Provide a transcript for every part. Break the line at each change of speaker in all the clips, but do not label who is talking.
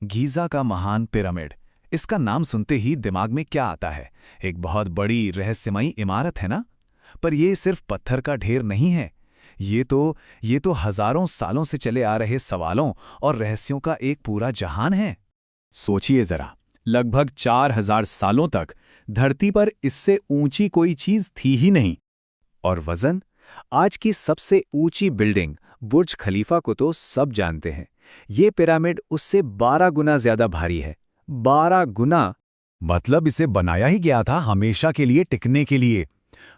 Giza का महान pyramid. इसका नाम सुनते ही दिमाग में क्या आता है? एक बहुत बड़ी रहस्यमयी इमारत है ना? पर ये सिर्फ पत्थर का ढेर नहीं है। ये तो हजारों सालों से चले आ रहे सवालों और रहस्यों का एक पूरा जहान है।
सोचिए जरा, लगभग 4000 सालों तक धरती पर इससे ऊंची कोई चीज थी ही नहीं। और वजन? आज की सबसे ऊंची बिल्डिंग बुर्ज खलीफा को तो सब जानते हैं। ये पिरामिड उससे 12 गुना ज्यादा भारी है। 12 गुना।
मतलब इसे बनाया ही गया था हमेशा के लिए, टिकने के लिए।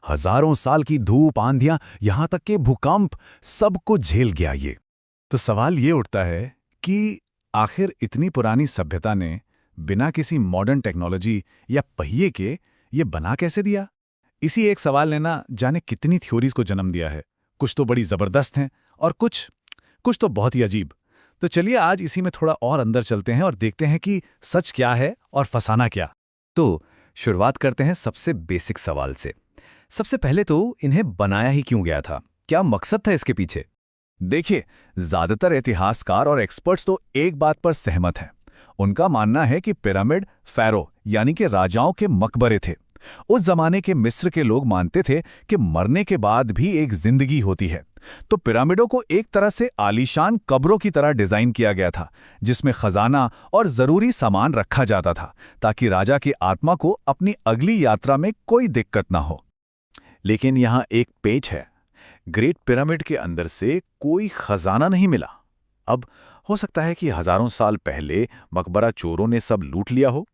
हजारों साल की धूप, आंधियां, यहां तक के भूकंप, सब कुछ झेल गया ये। तो सवाल ये उठता है कि आखिर इतनी पुरानी सभ्यता ने बिना किसी मॉडर्न टेक्नोलॉजी या पहिए के ये बना कैसे दिया? इसी एक सवाल ने ना जाने कितनी थ्योरीज को जन्म दिया है। कुछ तो बड़ी जबरदस्त हैं और कुछ तो बहुत ही अजीब। तो चलिए आज इसी में थोड़ा और अंदर चलते हैं और देखते हैं कि सच क्या है और फसाना क्या।
तो शुरुआत करते हैं सबसे बेसिक सवाल से। सबसे पहले तो इन्हें बनाया ही क्यों गया था? क्या मकसद था इसके पीछे?
देखिए, ज्यादातर इतिहासकार और एक्सपर्ट्स तो एक बात पर सहमत हैं। उनका मानना है कि पिरामिड फ़ैरो यानी कि राजाओं के मकबरे थे। उस जमाने के मिस्र के लोग मानते थे कि मरने के बाद भी एक जिंदगी होती है। तो पिरामिडों को एक तरह से आलीशान कब्रों की तरह डिजाइन किया गया था, जिसमें खजाना और जरूरी सामान रखा जाता था, ताकि राजा की आत्मा को अपनी अगली यात्रा में कोई दिक्कत ना हो।
लेकिन यहाँ एक पेच है। ग्रेट पिरामिड के अंदर से कोई खजाना नहीं मिला। अब हो सकता है कि हजारों साल पहले मकबरा चोरों ने सब लूट लिया हो,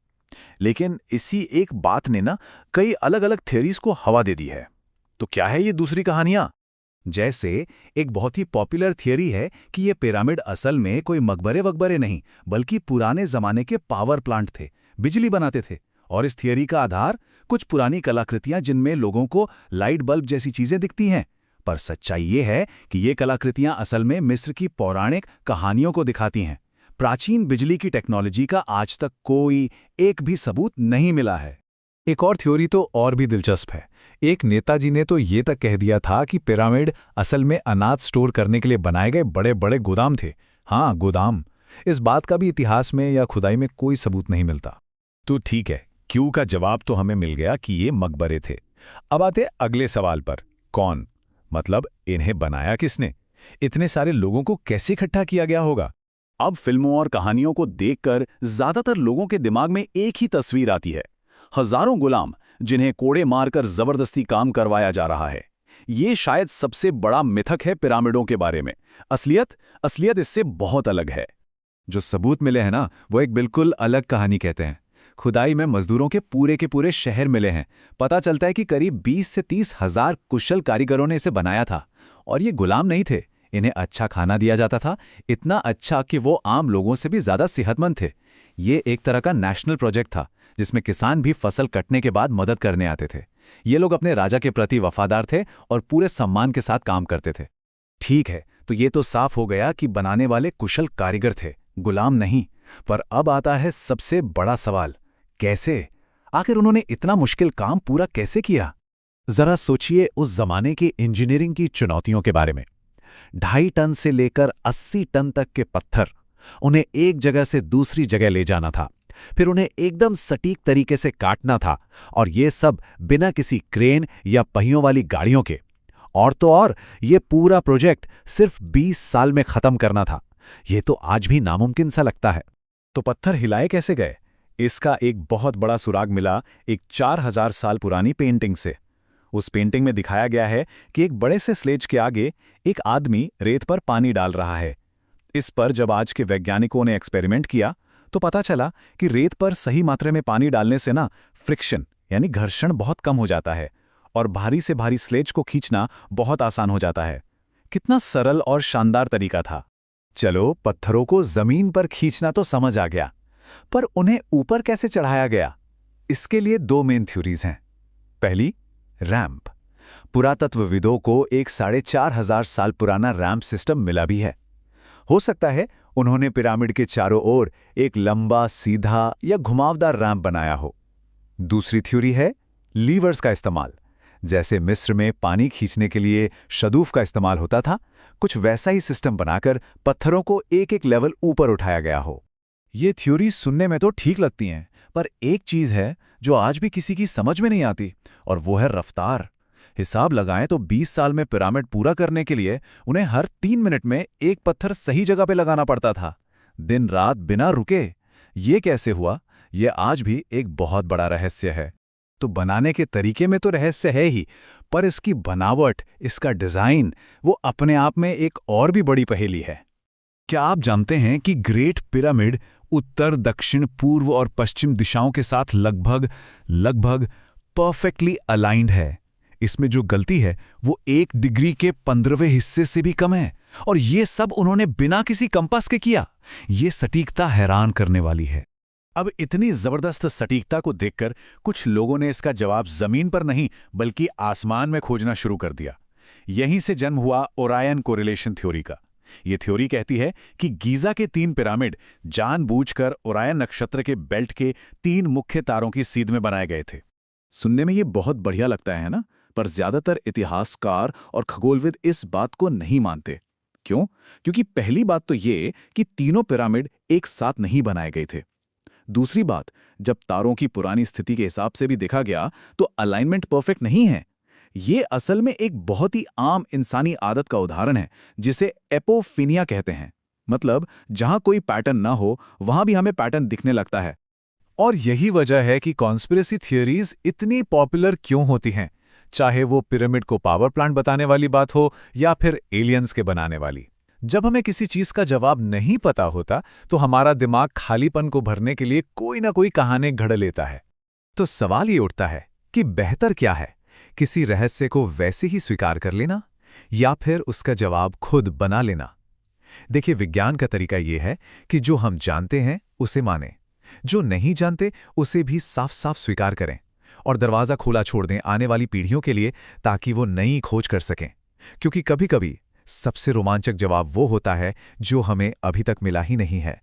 लेकिन इसी एक बात ने ना कई अलग अलग थ्योरीज को हवा दे दी है। तो क्या है ये दूसरी कहानियां?
जैसे एक बहुत ही पॉपुलर थियरी है कि ये पिरामिड असल में कोई मकबरे वकबरे नहीं, बल्कि पुराने जमाने के पावर प्लांट थे, बिजली बनाते थे। और इस थियरी का आधार कुछ पुरानी कलाकृतियां जिनमें लोगों को लाइट बल्ब जैसी चीजें दिखती हैं। पर सच्चाई ये है कि ये कलाकृतियां असल में मिस्र की पौराणिक कहानियों को दिखाती हैं। प्राचीन बिजली की टेक्नोलॉजी का आज तक कोई एक भी सबूत नहीं मिला है।
एक और थ्योरी तो और भी दिलचस्प है। एक नेताजी ने तो ये तक कह दिया था कि पिरामिड असल में अनाज स्टोर करने के लिए बनाए गए बड़े बड़े गोदाम थे। हाँ, गोदाम। इस बात का भी इतिहास में या खुदाई में कोई सबूत नहीं मिलता। तो ठीक है, क्यों का जवाब तो हमें मिल गया कि ये मकबरे थे। अब आते अगले सवाल पर। कौन? मतलब इन्हें बनाया किसने? इतने सारे लोगों को कैसे इकट्ठा किया गया होगा?
अब फिल्मों और कहानियों को देखकर ज्यादातर लोगों के दिमाग में एक ही तस्वीर आती है। हजारों गुलाम जिन्हें कोड़े मारकर जबरदस्ती काम करवाया जा रहा है। ये शायद सबसे बड़ा मिथक है पिरामिडों के बारे में। असलियत इससे बहुत अलग है।
जो सबूत मिले हैं ना, वो एक बिल्कुल अलग कहानी कहते हैं। खुदाई में मजदूरों के पूरे शहर मिले हैं। पता चलता है कि करीब 20 से 30 हजार कुशल कारीगरों ने इसे बनाया था। और ये गुलाम नहीं थे, इन्हें अच्छा खाना दिया जाता था, इतना अच्छा कि वो आम लोगों से भी ज्यादा सेहतमंद थे। ये एक तरह का नेशनल प्रोजेक्ट था, जिसमें किसान भी फसल कटने के बाद मदद करने आते थे। ये लोग अपने राजा के प्रति वफादार थे और पूरे सम्मान के साथ काम करते थे।
ठीक है, तो ये तो साफ हो गया कि बनाने वाले कुशल कारीगर थे, गुलाम नहीं। पर अब आता है सबसे बड़ा सवाल, कैसे? आखिर उन्होंने इतना मुश्किल काम पूरा कैसे किया? जरा सोचिए उस जमाने की इंजीनियरिंग की चुनौतियों के बारे में। 2.5 टन से लेकर 80 टन तक के पत्थर, उन्हें एक जगह से दूसरी जगह ले जाना था, फिर उन्हें एकदम सटीक तरीके से काटना था, और ये सब बिना किसी क्रेन या पहियों वाली गाड़ियों के। और तो और, ये पूरा प्रोजेक्ट सिर्फ 20 साल में खत्म करना था। ये तो आज भी नामुमकिन सा लगता है।
तो पत्थर हिलाए कैसे गए? इसका एक बहुत बड़ा सुराग मिला एक 4000 साल पुरानी पेंटिंग से। उस पेंटिंग में दिखाया गया है कि एक बड़े से स्लेज के आगे एक आदमी रेत पर पानी डाल रहा है। इस पर जब आज के वैज्ञानिकों ने एक्सपेरिमेंट किया तो पता चला कि रेत पर सही मात्रा में पानी डालने से ना फ्रिक्शन यानी घर्षण बहुत कम हो जाता है और भारी से भारी स्लेज को खींचना बहुत आसान हो जाता है। कितना सरल और शानदार तरीका था।
चलो, पत्थरों को जमीन पर खींचना तो समझ आ गया, पर उन्हें ऊपर कैसे चढ़ाया गया? इसके लिए 2 मेन थ्योरीज हैं। पहली, रैंप। पुरातत्वविदों को एक 4500 साल पुराना रैंप सिस्टम मिला भी है। हो सकता है उन्होंने पिरामिड के चारों ओर एक लंबा, सीधा या घुमावदार रैंप बनाया हो। दूसरी थ्योरी है लीवर्स का इस्तेमाल। जैसे मिस्र में पानी खींचने के लिए शदूफ का इस्तेमाल होता था, कुछ वैसा ही सिस्टम बनाकर पत्थरों को एक एक लेवल ऊपर उठाया गया हो।
ये थ्योरी सुनने में तो ठीक लगती हैं, पर एक चीज है जो आज भी किसी की समझ में नहीं आती, और वो है रफ्तार। हिसाब लगाएं तो 20 साल में पिरामिड पूरा करने के लिए उन्हें हर 3 मिनट में एक पत्थर सही जगह पे लगाना पड़ता था, दिन रात बिना रुके। ये कैसे हुआ, ये आज भी एक बहुत बड़ा रहस्य है।
तो बनाने के तरीके में तो रहस्य है ही, पर इसकी बनावट, इसका डिजाइन, वो अपने आप में एक और भी बड़ी पहेली है।
क्या आप जानते हैं कि ग्रेट पिरामिड उत्तर, दक्षिण, पूर्व और पश्चिम दिशाओं के साथ लगभग लगभग परफेक्टली अलाइंड है। इसमें जो गलती है वो 1 डिग्री के 15वें हिस्से से भी कम है, और ये सब उन्होंने बिना किसी कंपास के किया। ये सटीकता हैरान करने वाली है।
अब इतनी जबरदस्त सटीकता को देखकर कुछ लोगों ने इसका जवाब जमीन पर नहीं बल्कि आसमान में खोजना शुरू कर दिया। यहीं से जन्म हुआ ओरायन कोरिलेशन थ्योरी का। ये थ्योरी कहती है कि गीजा के 3 पिरामिड जानबूझकर ओरायन नक्षत्र के बेल्ट के 3 मुख्य तारों की सीध में बनाए गए थे।
सुनने में ये बहुत बढ़िया लगता है ना, पर ज्यादातर इतिहासकार और खगोलविद इस बात को नहीं मानते। क्यों? क्योंकि पहली बात तो ये कि तीनों पिरामिड एक साथ नहीं बनाए गए थे। दूसरी बात, जब तारों की पुरानी स्थिति के हिसाब से भी देखा गया तो अलाइनमेंट परफेक्ट नहीं है। ये असल में एक बहुत ही आम इंसानी आदत का उदाहरण है, जिसे एपोफिनिया कहते हैं। मतलब जहां कोई पैटर्न ना हो वहां भी हमें पैटर्न दिखने लगता है।
और यही वजह है कि कॉन्स्पिरेसी थियरीज इतनी पॉपुलर क्यों होती हैं, चाहे वो पिरामिड को पावर प्लांट बताने वाली बात हो या फिर एलियंस के बनाने वाली। जब हमें किसी चीज का जवाब नहीं पता होता तो हमारा दिमाग खालीपन को भरने के लिए कोई ना कोई कहानी घड़ लेता है। तो सवाल ये उठता है कि बेहतर क्या है, किसी रहस्य को वैसे ही स्वीकार कर लेना या फिर उसका जवाब खुद बना लेना। देखिए, विज्ञान का तरीका यह है कि जो हम जानते हैं उसे मानें, जो नहीं जानते उसे भी साफ साफ स्वीकार करें और दरवाजा खुला छोड़ दें आने वाली पीढ़ियों के लिए, ताकि वो नई खोज कर सकें। क्योंकि कभी-कभी सबसे रोमांचक जवाब वो होता है जो हमें अभी तक मिला ही नहीं है।